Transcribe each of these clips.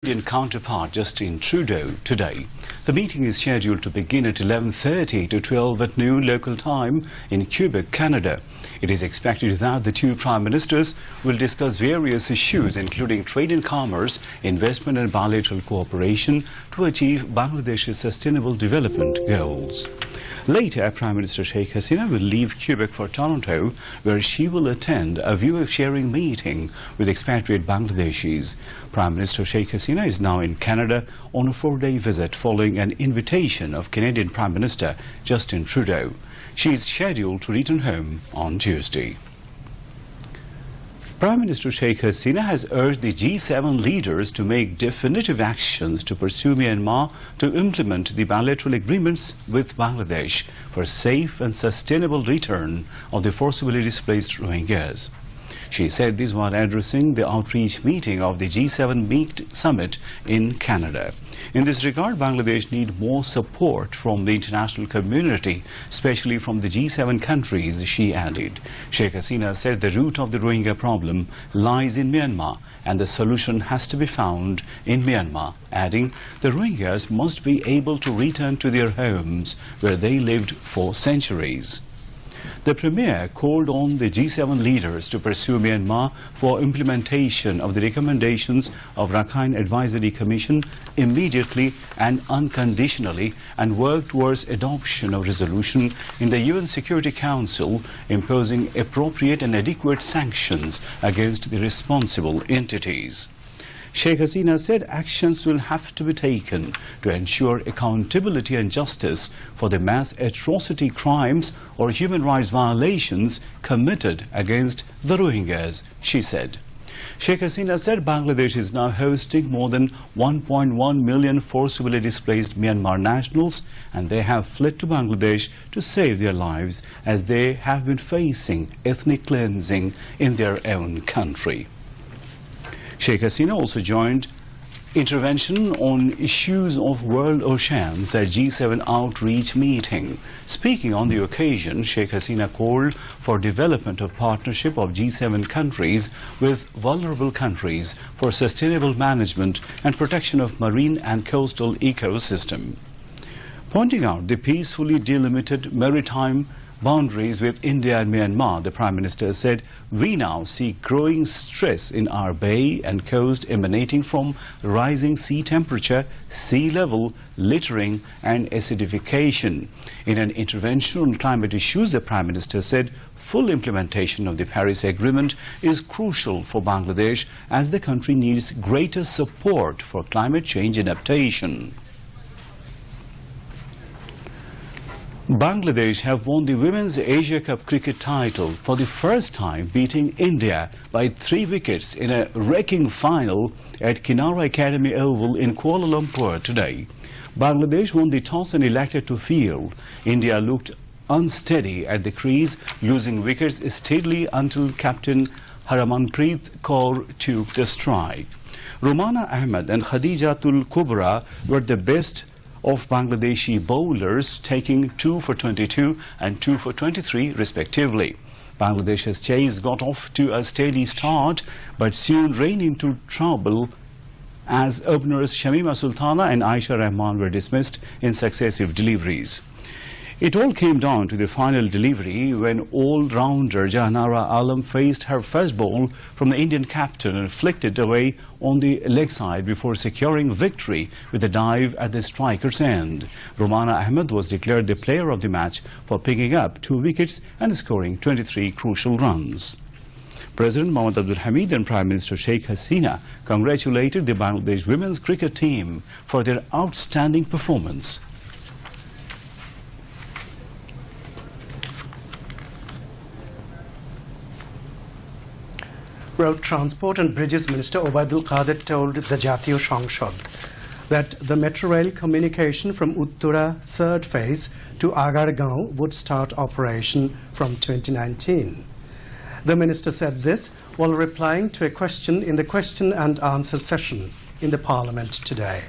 Indian counterpart Justin Trudeau today. The meeting is scheduled to begin at 11:30 to 12 at noon local time in Quebec, Canada. It is expected that the two prime ministers will discuss various issues including trade and commerce, investment and bilateral cooperation to achieve Bangladesh's sustainable development goals. Later, Prime Minister Sheikh Hasina will leave Quebec for Toronto, where she will attend a viewer-sharing meeting with expatriate Bangladeshis. Prime Minister Sheikh Hasina is now in Canada on a 4-day visit following an invitation of Canadian Prime Minister Justin Trudeau. She is scheduled to return home on Tuesday. Prime Minister Sheikh Hasina has urged the G7 leaders to make definitive actions to pursue Myanmar to implement the bilateral agreements with Bangladesh for safe and sustainable return of the forcibly displaced Rohingyas. She said this while addressing the outreach meeting of the G7 summit in Canada. In this regard, Bangladesh needs more support from the international community, especially from the G7 countries, she added. Sheikh Hasina said the root of the Rohingya problem lies in Myanmar and the solution has to be found in Myanmar, adding the Rohingyas must be able to return to their homes where they lived for centuries. The Premier called on the G7 leaders to pursue Myanmar for implementation of the recommendations of Rakhine Advisory Commission immediately and unconditionally and work towards adoption of resolution in the UN Security Council imposing appropriate and adequate sanctions against the responsible entities. Sheikh Hasina said actions will have to be taken to ensure accountability and justice for the mass atrocity crimes or human rights violations committed against the Rohingyas, she said. Sheikh Hasina said Bangladesh is now hosting more than 1.1 million forcibly displaced Myanmar nationals, and they have fled to Bangladesh to save their lives as they have been facing ethnic cleansing in their own country. Sheikh Hasina also joined intervention on issues of world oceans at G7 outreach meeting. Speaking on the occasion, Sheikh Hasina called for development of partnership of G7 countries with vulnerable countries for sustainable management and protection of marine and coastal ecosystem. Pointing out the peacefully delimited maritime boundaries with India and Myanmar, the Prime Minister said, we now see growing stress in our bay and coast emanating from rising sea temperature, sea level, littering and acidification. In an intervention on climate issues, the Prime Minister said full implementation of the Paris Agreement is crucial for Bangladesh as the country needs greater support for climate change adaptation. Bangladesh have won the Women's Asia Cup cricket title for the first time, beating India by 3 wickets in a wrecking final at Kinara Academy Oval in Kuala Lumpur today. Bangladesh won the toss and elected to field. India looked unsteady at the crease, losing wickets steadily until captain Harmanpreet Kaur took the strike. Rumana Ahmed and Khadijatul Kubra were the best of Bangladeshi bowlers, taking 2 for 22 and 2 for 23 respectively. Bangladesh's chase got off to a steady start but soon ran into trouble as openers Shamima Sultana and Aisha Rahman were dismissed in successive deliveries. It all came down to the final delivery when all-rounder Jahanara Alam faced her first ball from the Indian captain and flicked it away on the leg side before securing victory with a dive at the striker's end. Rumana Ahmed was declared the player of the match for picking up 2 wickets and scoring 23 crucial runs. President Mohammad Abdul Hamid and Prime Minister Sheikh Hasina congratulated the Bangladesh women's cricket team for their outstanding performance. Road Transport and Bridges Minister Obaidul Qadir told the Jatiyo Sangshad that the metro rail communication from Uttura 3rd phase to Agargaon would start operation from 2019. The minister said this while replying to a question in the question and answer session in the Parliament today.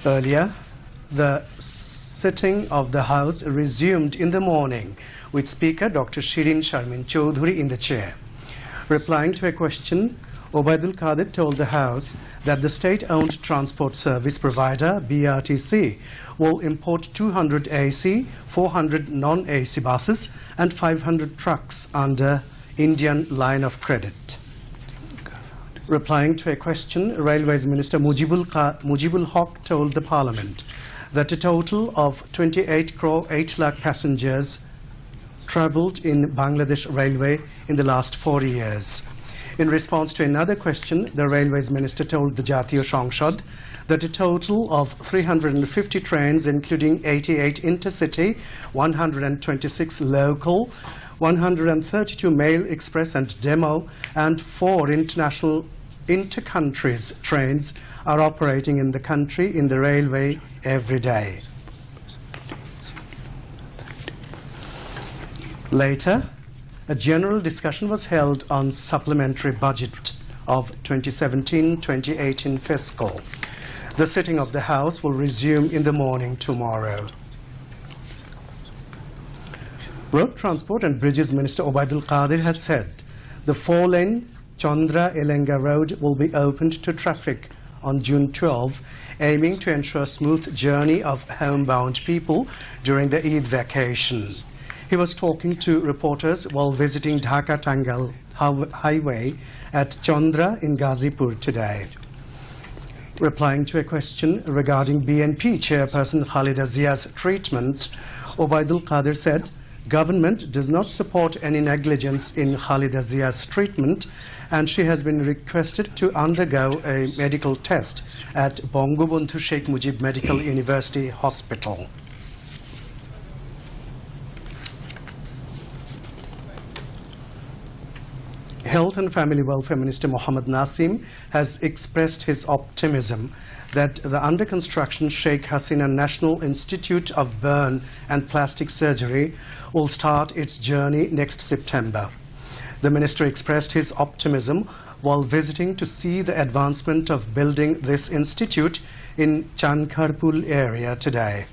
Earlier, the sitting of the House resumed in the morning with Speaker Dr. Shirin Sharmin Chaudhuri in the chair. Replying to a question, Obaidul Qadir told the House that the state-owned transport service provider, BRTC, will import 200 AC, 400 non-AC buses and 500 trucks under Indian line of credit. Replying to a question, Railways Minister Mujibul Haq told the Parliament that a total of 28 crore 8 lakh passengers travelled in Bangladesh Railway in the last 4 years. In response to another question, the Railways Minister told the Jatiyo সংসদ that a total of 350 trains, including 88 intercity, 126 local, 132 mail express and demo, and 4 international inter-countries trains are operating in the country in the railway every day. Later, a general discussion was held on supplementary budget of 2017-2018 fiscal. The sitting of the House will resume in the morning tomorrow. Road Transport and Bridges Minister Obaidul Qadir has said the 4-lane Chandra Elenga Road will be opened to traffic on June 12, aiming to ensure smooth journey of homebound people during the Eid vacation. He was talking to reporters while visiting Dhaka-Tangal Highway at Chandra in Ghazipur today. Replying to a question regarding BNP chairperson Khalida Zia's treatment, Obaidul Qadir said, government does not support any negligence in Khalida Zia's treatment, and she has been requested to undergo a medical test at Bangabandhu Sheikh Mujib Medical University Hospital. Health and Family Welfare Minister Mohammed Nasim has expressed his optimism that the under-construction Sheikh Hasina National Institute of Burn and Plastic Surgery will start its journey next September. The minister expressed his optimism while visiting to see the advancement of building this institute in Chankharpul area today.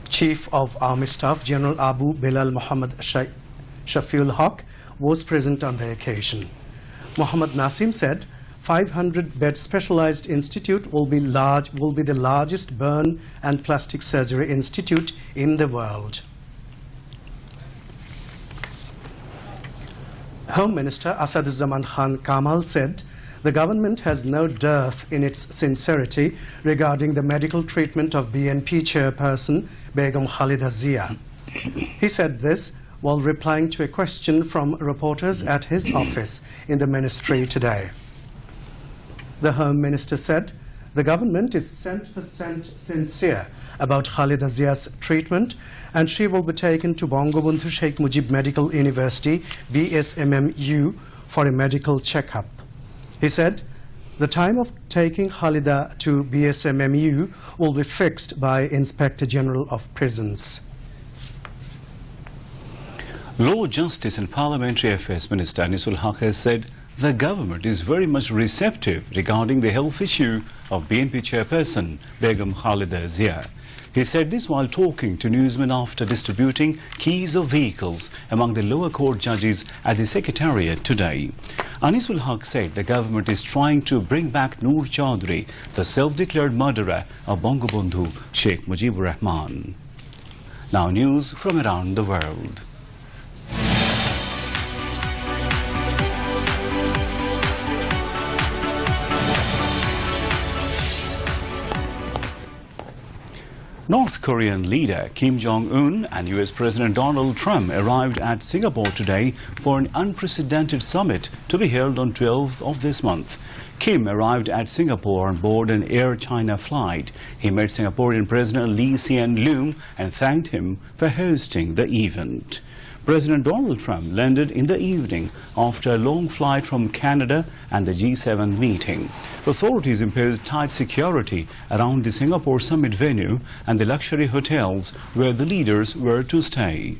Chief of Army Staff General Abu Bilal Muhammad Shafiul Haq was present on the occasion. Mohammed Nasim said 500-bed specialized institute will be the largest burn and plastic surgery institute in the world. Home Minister Asaduzzaman Khan Kamal said the government has no dearth in its sincerity regarding the medical treatment of BNP chairperson Begum Khalida Zia. He said this while replying to a question from reporters at his office in the ministry today. The Home Minister said the government is 100% sincere about Khalida Zia's treatment, and she will be taken to Bangabandhu Sheikh Mujib Medical University, BSMMU, for a medical checkup. He said the time of taking Khalida to BSMMU will be fixed by Inspector General of Prisons. Law, Justice and Parliamentary Affairs Minister Anisul Haq has said the government is very much receptive regarding the health issue of BNP chairperson Begum Khalida Zia. He said this while talking to newsmen after distributing keys of vehicles among the lower court judges at the Secretariat today. Anisul Haq said the government is trying to bring back Noor Chaudhry, the self-declared murderer of Bangabandhu Sheikh Mujibur Rahman. Now news from around the world. North Korean leader Kim Jong-un and US President Donald Trump arrived at Singapore today for an unprecedented summit to be held on 12th of this month. Kim arrived at Singapore on board an Air China flight. He met Singaporean President Lee Hsien Loong and thanked him for hosting the event. President Donald Trump landed in the evening after a long flight from Canada and the G7 meeting. Authorities imposed tight security around the Singapore summit venue and the luxury hotels where the leaders were to stay.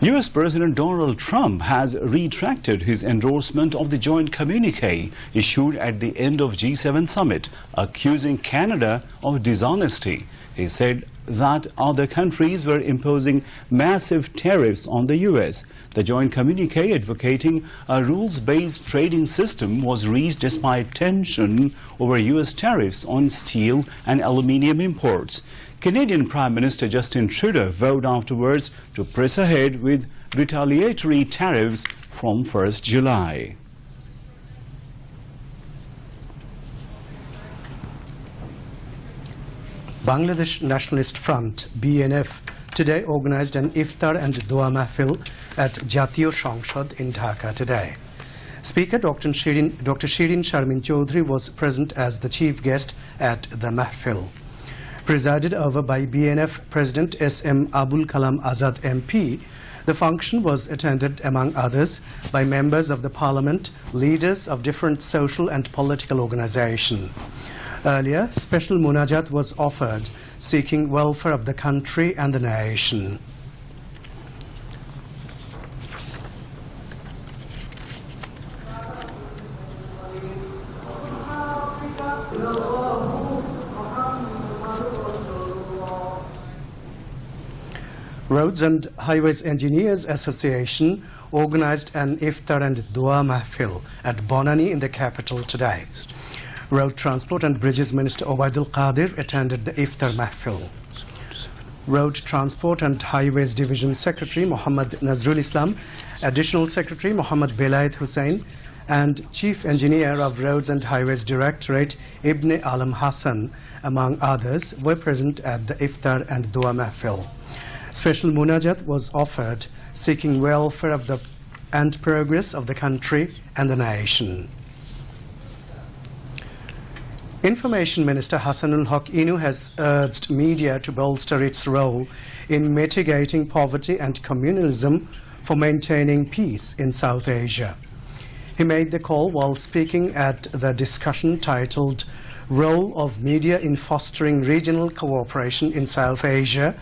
US President Donald Trump has retracted his endorsement of the joint communique issued at the end of G7 summit, accusing Canada of dishonesty. He said that other countries were imposing massive tariffs on the US. The joint communique advocating a rules-based trading system was reached despite tension over US tariffs on steel and aluminium imports. Canadian Prime Minister Justin Trudeau vowed afterwards to press ahead with retaliatory tariffs from 1st July. Bangladesh Nationalist Front, BNF, today organized an iftar and dua mahfil at Jatiyo Sangshad in Dhaka today. Speaker Dr. Shirin Sharmin Chaudhry was present as the chief guest at the mahfil. Presided over by BNF President S.M. Abul Kalam Azad MP, the function was attended, among others, by members of the parliament, leaders of different social and political organizations. Earlier, special munajat was offered, seeking welfare of the country and the nation. Roads and Highways Engineers Association organized an iftar and dua mahfil at Bonani in the capital today. Road Transport and Bridges Minister Obaidul Qadir attended the iftar mahfil. Road Transport and Highways Division Secretary Muhammad Nazrul Islam, Additional Secretary Muhammad Belayed Hussain, and Chief Engineer of Roads and Highways Directorate Ibn Alam Hassan, among others, were present at the iftar and dua mahfil. Special munajat was offered, seeking welfare of and progress of the country and the nation. Information Minister Hassanul Haq Inu has urged media to bolster its role in mitigating poverty and communalism for maintaining peace in South Asia. He made the call while speaking at the discussion titled Role of Media in Fostering Regional Cooperation in South Asia,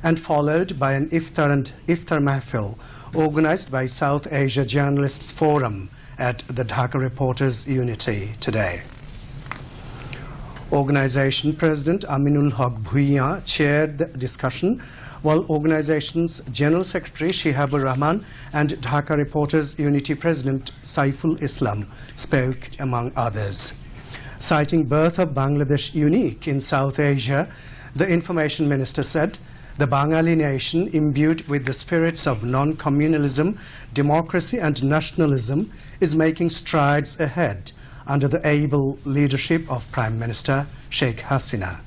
and followed by an iftar mahfil organized by South Asia Journalists Forum at the Dhaka Reporters Unity today. Organization President Aminul Haq Bhuiya chaired the discussion, while organization's General Secretary Shihabur Rahman and Dhaka Reporters Unity President Saiful Islam spoke, among others. Citing birth of Bangladesh unique in South Asia, the Information Minister said, the Bengali nation, imbued with the spirits of non-communalism, democracy and nationalism, is making strides ahead under the able leadership of Prime Minister Sheikh Hasina.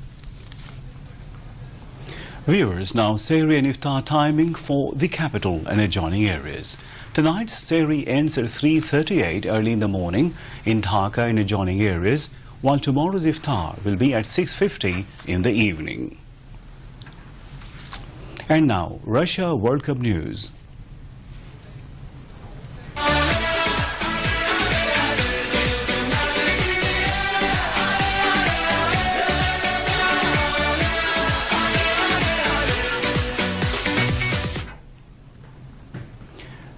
Viewers, now Sehri and Iftar timing for the capital and adjoining areas. Tonight's Sehri ends at 3:38 early in the morning in Dhaka and adjoining areas, while tomorrow's Iftar will be at 6:50 in the evening. And now, Russia World Cup news.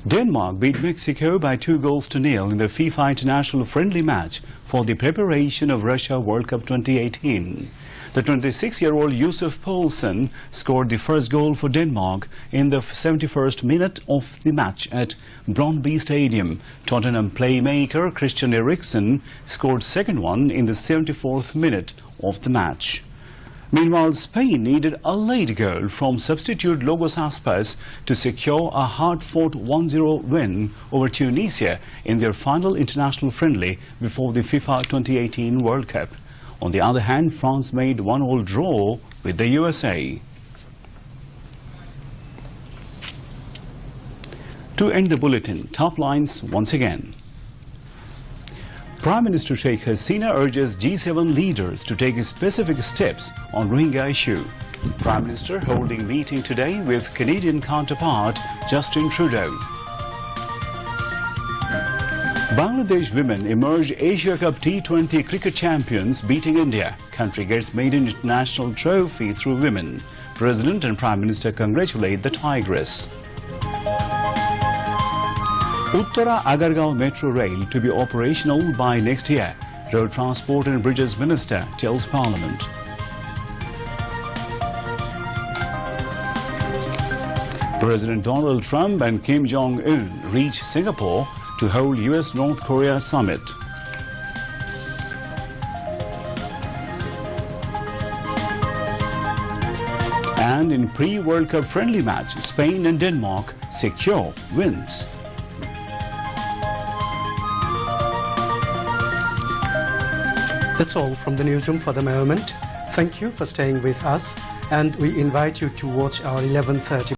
Denmark beat Mexico by 2-0 in the FIFA International Friendly match for the preparation of Russia World Cup 2018. The 26-year-old Yusuf Poulsen scored the first goal for Denmark in the 71st minute of the match at Brøndby Stadium. Tottenham playmaker Christian Eriksen scored second one in the 74th minute of the match. Meanwhile, Spain needed a late goal from substitute Logos Aspas to secure a hard-fought 1-0 win over Tunisia in their final international friendly before the FIFA 2018 World Cup. On the other hand, France made 1-1 draw with the USA. To end the bulletin, top lines once again. Prime Minister Sheikh Hasina urges G7 leaders to take specific steps on Rohingya issue. Prime Minister holding meeting today with Canadian counterpart Justin Trudeau. Bangladesh women emerge Asia Cup T20 cricket champions, beating India. Country gets maiden international trophy through women. President and Prime Minister congratulate the Tigress. Uttara Agargaon Metro Rail to be operational by next year. Road Transport and Bridges Minister tells Parliament. President Donald Trump and Kim Jong-un reach Singapore to hold US-North Korea summit. And in pre-World Cup friendly match, Spain and Denmark secure wins. That's all from the newsroom for the moment. Thank you for staying with us, and we invite you to watch our 11:30